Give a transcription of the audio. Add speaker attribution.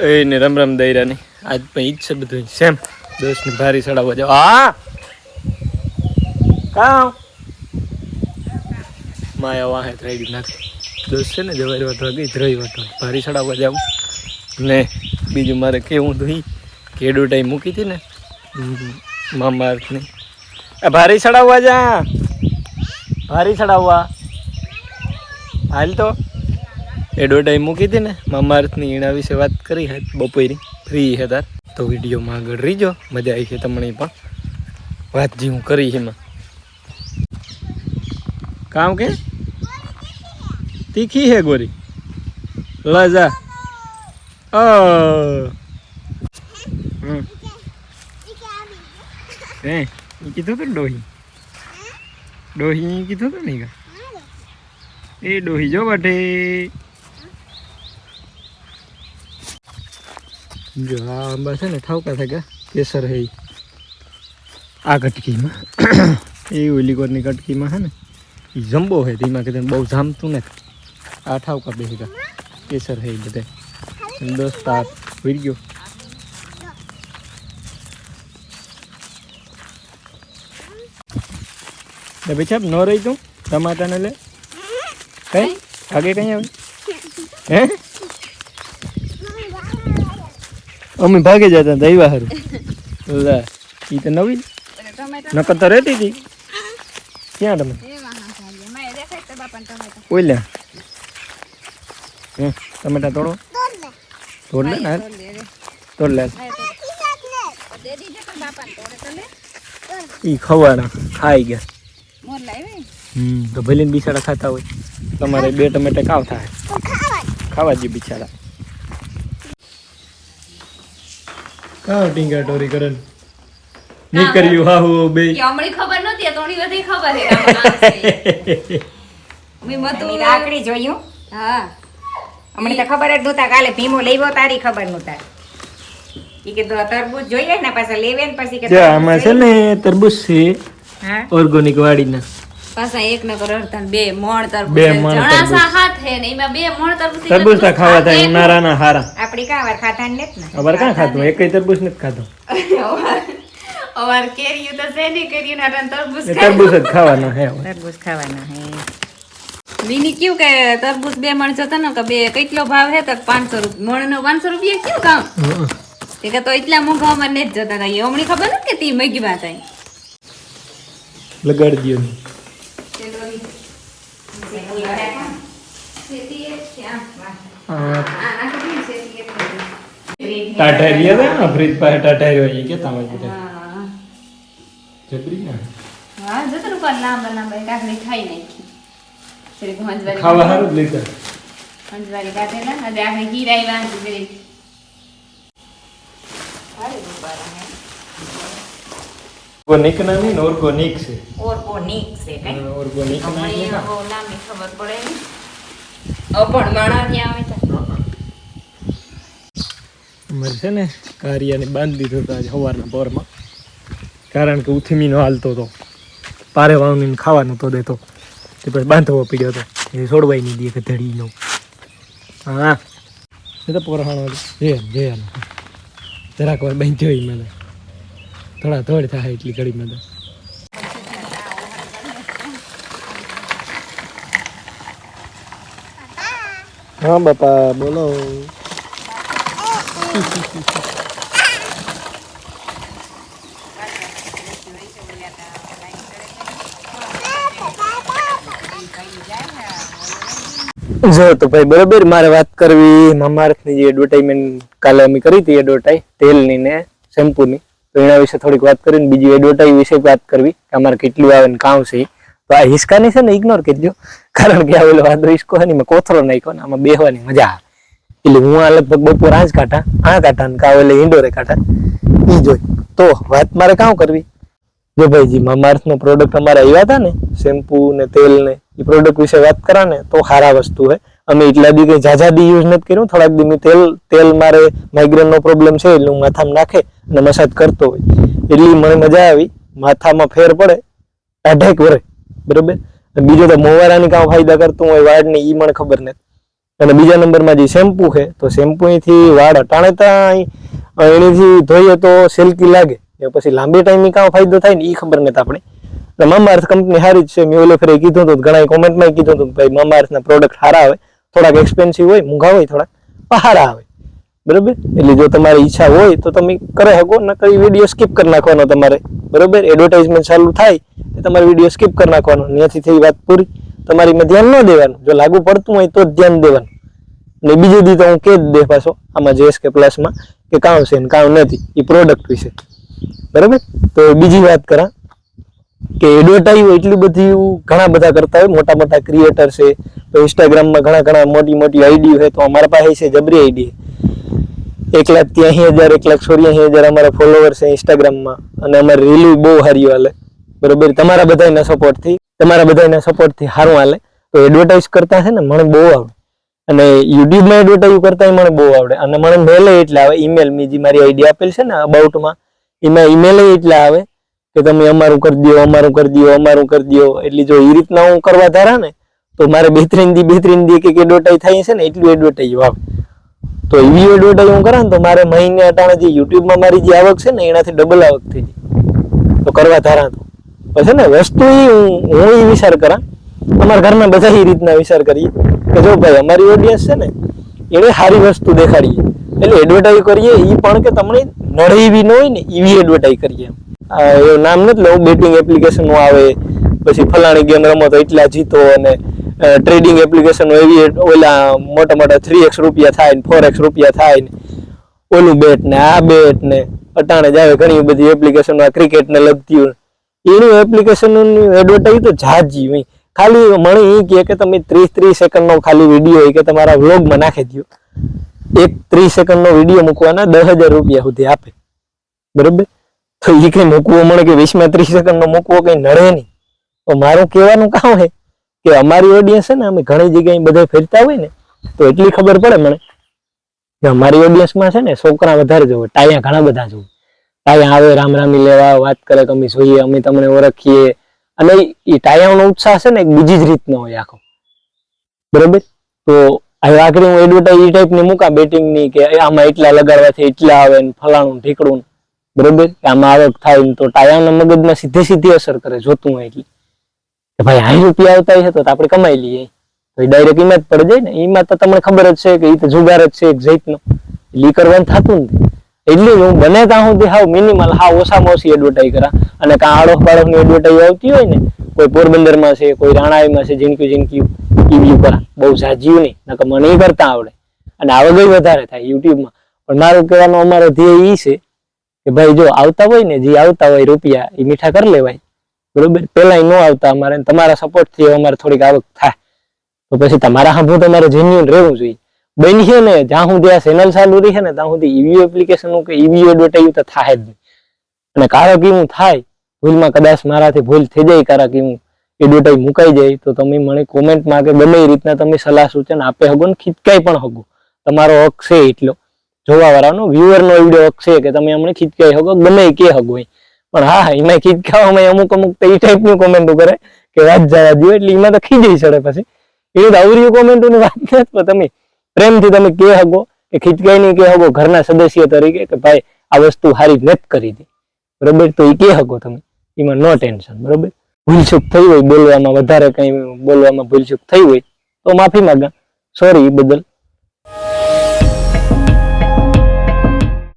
Speaker 1: એને રમ રમ દૈરાની આજ પણ ઈજ છે બધું સેમ દોસ્તની ભારી ચડાવવા જાવ હા કામ માયા વાહે રેડી નાખે દોસ્ત છે ને જવારી વાટવા ગઈ ધ્રઈ વાટવા ભારી ચડાવવા જાવ ને બીજું મારે કેવું તો કેડો ટાઈમ મૂકી હતી ને મામા અર્થની ભારી ચડાવવા જા ભારી ચડાવવા હાલ તો એડો ટાઈમ મૂકી હતી ને મામા અર્થની એના વિશે વાત કરી હે બપોરી ફ્રી હે તાર તો વિડીયોમાં આગળ રહીજો મજા આવી છે તમને પણ વાત જે હું કરી એમાં કામ કે તીખી હે ગોરી લજા કીધું તો ડોહી કીધું તો નહીં એ ડોહી જો બાટે જો આ આંબા છે ને ઠાવકા થાય કેસર હે આ કટકીમાં એ ઓલી કોરની કટકીમાં છે ને એ જમ્બો હે ધીમા કે બહુ જામતું ને આ ઠાવકા બેસી કેસર હે બધા દોસ્ત આ વીર ગયો બેચા ન રહી તું ટમાટા ને લે કઈ આગે કઈ આવે હે અમે ભાગે જતા દઈવા હારું લે ઈ તો નવી નકર તો રહેતી હતી ક્યાં તમે ઓઈ લે ટમેટા તોડો તોડ લે ને તોડ લે ઈ ખવાના ખાઈ ગયા તો ભલે બિચારા ખાતા હોય તમારે 2 ટમેટા કાવ થાય ખાવા જ બિચારા કાવ ટીંગા ટોરી કરે નીકળ્યું હાહુ બે
Speaker 2: કે હમણી ખબર નહોતી તોણી બધી ખબર હે મે મતું આકડી જોયું હા
Speaker 3: હમણી તો ખબર જ નહોતા કાલે ભીમો લેવો તારી ખબર નહોતા ઈ કે તરબૂચ જોઈએ ને પાછા લેવે ને પછી કે
Speaker 1: આમાં છે ને તરબૂચ છે
Speaker 3: હા
Speaker 1: ઓર્ગેનિક વાડીના
Speaker 2: પાછા એક ન કરો અર્થન 2 મણ તરબૂચ
Speaker 1: બે મણ
Speaker 2: જણાસા હાથ હે ને એમાં 2 મણ તરબૂચ
Speaker 1: તરબૂચ તા ખાવા થાય ઉનાળાના હારા
Speaker 3: આપડી કાવાર ખાતા ને જ ને
Speaker 1: અબર કાં ખાતું એકય તરબૂચ નથી ખાતો
Speaker 2: ઓર કેરીયું તો છે ની કેરીયું ના તરબૂચ
Speaker 1: તરબૂચ જ ખાવાનો હે
Speaker 3: તરબૂચ ખાવાના હે
Speaker 2: વિની ક્યું કે તરબૂચ 2 મણ જતા ને કે બે કેટલો ભાવ હે તો 500 રૂપિયા મણ નો 500 રૂપિયા ક્યું કામ કે તો એટલા મોંઘામાં ને જ જતા હતા હમણી ખબર નથી કે તી મગી વાત આઈ
Speaker 1: લગાડી દયો ટાટારિયા દે ના ફ્રીજ પાસે ટાટારિયો હોય કે તામે બધા જબરી ના
Speaker 2: હા જતર ઉપર લાંબા લાંબા કાકડી ખાઈ નાખી શ્રી ભંજવારી
Speaker 1: ખાવા હારું જ લેતા
Speaker 2: ભંજવારી કાઢેલા આજે આપણે ગીરાઈ વાંચી ગઈ
Speaker 1: ઓર્ગેનિક ના નહીં ઓર્ગેનિક છે
Speaker 3: ઓર્ગેનિક છે કઈ
Speaker 1: ઓર્ગેનિક ના
Speaker 2: નામની ખબર પડે ને અપણ માણા ત્યાં આવે તો
Speaker 1: અમારે છે ને કારિયાને બાંધી દીધો હતો આજે સવારના પોરમાં કારણ કે ઉથમીનો હાલતો હતો પારે વાવણીને ખાવાનું તો દેતો તે પછી બાંધવો પડ્યો હતો એ છોડવાય નહીં દે કે ધડીનો હા એ તો પોરહાણો જે જરાક વાર બાંધ્યો મને થોડા થોડ થાય એટલી ઘડીમાં તો હા બાપા બોલો જો તો ભાઈ બરોબર મારે વાત કરવી મામાઅર્થની જે એડવર્ટાઇઝમેન્ટ કાલે અમે કરી હતી એડવર્ટાઇઝ તેલની ને શેમ્પૂની તો એના વિશે થોડીક વાત કરીને બીજી એડવર્ટાઇઝ વિશે વાત કરવી કે અમારે કેટલું આવે ને કામ છે તો આ હિસકાની છે ને ઇગ્નોર કરજો કારણ કે આ ઓલો વાદો હિસકો છે ને મેં કોથળો નાખ્યો ને આમાં બેહવાની મજા આવે એટલે હું આ લગભગ બપોર આ કાંટા ને કાવ એટલે ઇન્ડોરે કાંટા ઈ જોઈ તો વાત મારે કામ કરવી જો ભાઈજી મામાઅર્થનો પ્રોડક્ટ અમારે આવ્યા હતા ને શેમ્પૂ ને તેલ ને એ પ્રોડક્ટ વિશે વાત કરા ને તો સારા વસ્તુ હે અમે એટલા દી કઈ જાજા દી યુઝ નથી કર્યું થોડાક દી મેં તેલ મારે માઇગ્રેન નો પ્રોબ્લેમ છે એટલે હું માથામાં નાખે અને મસાજ કરતો હોય એટલી મને મજા આવી માથામાં ફેર પડે અઢેક વરે બરોબર બીજો તો મોવારાની કામ ફાયદા કરતું હોય વાળ ની ઈ મને ખબર નથી અને બીજા નંબરમાં જે શેમ્પુ છે તો શેમ્પુથી વાળ અટાણેતા એનીથી ધોઈએ તો સિલ્કી લાગે, પછી લાંબી ટાઈમ કાં ફાયદો થાય ને એ ખબર નથી આપણે. મામાઅર્થ કંપની સારી જ છે. મેં ઓલે ફરે કીધું હતું, ઘણા કોમેન્ટમાં કીધું હતું ભાઈ મામાઅર્થના પ્રોડક્ટ સારા આવે, થોડાક એક્સપેન્સિવ હોય, મોંઘા હોય થોડાક, પણ સારા આવે. બરોબર, એટલે જો તમારી ઈચ્છા હોય તો તમે કરી શકો, નકર વિડીયો સ્કીપ કરી નાખવાનો તમારે. બરોબર, એડવર્ટાઇઝમેન્ટ ચાલુ થાય એ તમારે વિડીયો સ્કીપ કરી નાખવાનો, ત્યાંથી થઈ વાત પૂરી. તમારીમાં ધ્યાન ન દેવાનું, જો લાગુ પડતું હોય તો જ ધ્યાન દેવાનું. ને બીજું દી તો હું કે જ દે પાછો આમાં JSK પ્લસમાં કે કામ છે ને કામ નથી એ પ્રોડક્ટ વિશે. બરાબર, તો બીજી વાત કરા કે એડવર્ટાઈઝ એટલી બધી ઘણા બધા કરતા હોય, મોટા મોટા ક્રિએટર છે, તો ઇન્સ્ટાગ્રામમાં ઘણા મોટી મોટી આઈડી છે, તો અમારા પાસે છે જબરી આઈડી 1,83,000 1,84,000 અમારા ફોલોવર છે ઇન્સ્ટાગ્રામમાં, અને અમારી રીલ બહુ સારી હાલે. બરોબર, તમારા બધાના સપોર્ટથી સારું હાલે. તો એડવર્ટાઈઝ કરતા છે ને મને બહુ આવડે, અને યુટ્યુબમાં એડવર્ટાઈઝ કરતા મને બહુ આવડે, અને મને મેલ એટલે આવે, ઈમેલ મેં જે મારી આઈડી આપેલ છે ને અબાઉટમાં, એમાં ઈમેલ એટલે આવે કે તમે અમારું કરી દો. એટલે જો એ રીતના હું કરવા ધારા ને તો મારે 2-3 દી કે એડવર્ટાઈઝ થાય છે ને એટલું એડવર્ટાઈઝ આવે. તો એવી એડવર્ટાઈઝ હું કરા ને તો મારે મહિને અટાણે જે યુટ્યુબમાં મારી જે આવક છે ને એનાથી ડબલ આવક થઈ જાય. તો કરવા ધારા તો પછી ને વસ્તુ હું એ વિચાર કરા, અમારા ઘરના બધા એ રીતના વિચાર કરીએ કે જો ભાઈ અમારી ઓડિયન્સ છે ને એને સારી વસ્તુ દેખાડીએ, એટલે એડવર્ટાઈઝ કરીએ એ પણ કે તમને નડે એવી ન હોય ને એવી એડવર્ટાઈઝ કરીએ. એવું નામ નથી લેવું, બેટિંગ એપ્લિકેશનો આવે, પછી ફલાણી ગેમ રમો તો એટલા જીતો, અને ટ્રેડિંગ એપ્લિકેશનો એવી ઓલા મોટા 3x રૂપિયા થાય ને 4x રૂપિયા થાય ને ઓલું બેટ ને આ બેટ ને અટાણે જ આવે ઘણી બધી એપ્લિકેશનો આ ક્રિકેટ ને લગતી હોય, એની એપ્લિકેશનોની એડવર્ટાઈઝ તો જાજી હોય. ખાલી મને એ કહે કે તમે 30 સેકન્ડનો ખાલી વિડીયો હોય કે તમારા વ્લોગમાં નાખી દો, એક 30 સેકન્ડનો વિડીયો મૂકવાના 10,000 રૂપિયા સુધી આપે. બરોબર, તો એ કઈ મૂકવો મળે કે 20માં 30 સેકન્ડનો મૂકવો કઈ નડે નહીં. તો મારું કહેવાનું કામ છે કે અમારી ઓડિયન્સ છે ને અમે ઘણી જગ્યાએ બધા ફેરતા હોય ને તો એટલી ખબર પડે મને કે અમારી ઓડિયન્સમાં છે ને છોકરા વધારે જોવે, ટાયા ઘણા બધા જોવે. ટાયા આવે રામરામી લેવા, વાત કરે કે અમે જોઈએ, અમે તમને ઓળખીએ, અને એ ટાયાનો ઉત્સાહ છે ને એક બીજી જ રીતનો હોય આખો. બરોબર, તો હવે આખરી હું એડવર્ટાઈઝ એ ટાઈપની મૂકા બેટિંગની કે આમાં એટલા લગાડવાથી એટલા આવે ને ફલાણું ઢીકડું. બરોબર, કે આમાં આવક થાય તો ટાયાના મગજમાં સીધી અસર કરે જોતું હોય એટલે કે ભાઈ 60 રૂપિયા આવતા છે તો આપણે કમાઈ લઈએ, તો એ ડાયરેક્ટ એમાં જ પડી જાય ને. એમાં તો તમને ખબર જ છે કે એ તો જુગાર જ છે એક જાતનો, એટલે કરવાનું થતું નથી. એટલે હું બને ત્યાં સુધી હાવ મિનિમલ, હાવ ઓછામાં ઓછી એડવર્ટાઈઝ કરા. અને કાં આડોશ બાળકની એડવર્ટાઈઝ આવતી હોય ને, કોઈ પોરબંદરમાં છે, કોઈ રાણાઈમાં છે, જીનક્યુ ઈવ્યુ કરા, બહુ ઝાઝ્યું નહીં, નકર મને એ કરતા આવડે અને આવડે વધારે થાય યુટ્યુબમાં. પણ મારું કહેવાનો અમારો ધ્યેય એ છે કે ભાઈ જો આવતા હોય ને, જે આવતા હોય રૂપિયા એ મીઠા કરી લેવાય. બરોબર, પેલા ન આવતા અમારે, તમારા સપોર્ટ થી અમારે થોડીક આવક થાય, તો પછી તમારા સાંભળું તમારે જેન્યુઅન રહેવું જોઈએ. બની છે ને જ્યાં સુધી આ ચેનલ ચાલુ રહી છે ને ત્યાં સુધી ઈવી એપ્લિકેશન કે ઈવી એડવર્ટાઈઝ તો થાય જ નહીં. અને કારક એવું થાય ભૂલમાં કદાચ મારાથી ભૂલ થઈ જાય, કારક એવું એડવર્ટાઈઝ મુકાઈ જાય, તો તમે મને કોમેન્ટમાં કે ગમે એ રીતના તમે સલાહ સૂચન આપે હગો ને ખીચકાઈ પણ હગો. તમારો હક છે એટલો, જોવા વાળાનો વ્યુઅરનો એવડો હક છે કે તમે અમને ખીચકાઈ હગો, ગમે કે હગો. પણ હા, એમાં ખીચકાવામાં અમુક તો એ ટાઈપની કોમેન્ટો કરે કે વાત જવા દો, એટલે એમાં તો ખીજાઈ ચડે. પછી એ આવરી કોમેન્ટોની વાત નથી, પણ તમે પ્રેમથી તમે કે હગો કે ખીચકાઈ નહીં કે હગો ઘરના સદસ્ય તરીકે કે ભાઈ આ વસ્તુ સારી નથી કરી દે. બરોબર, તો એ કે હગો તમે, એમાં નો ટેન્શન. બરોબર, ભૂલચૂક થઈ હોય બોલવામાં, વધારે કઈ બોલવામાં ભૂલચૂક થઈ હોય તો માફી માંગા, સોરી એ બદલ.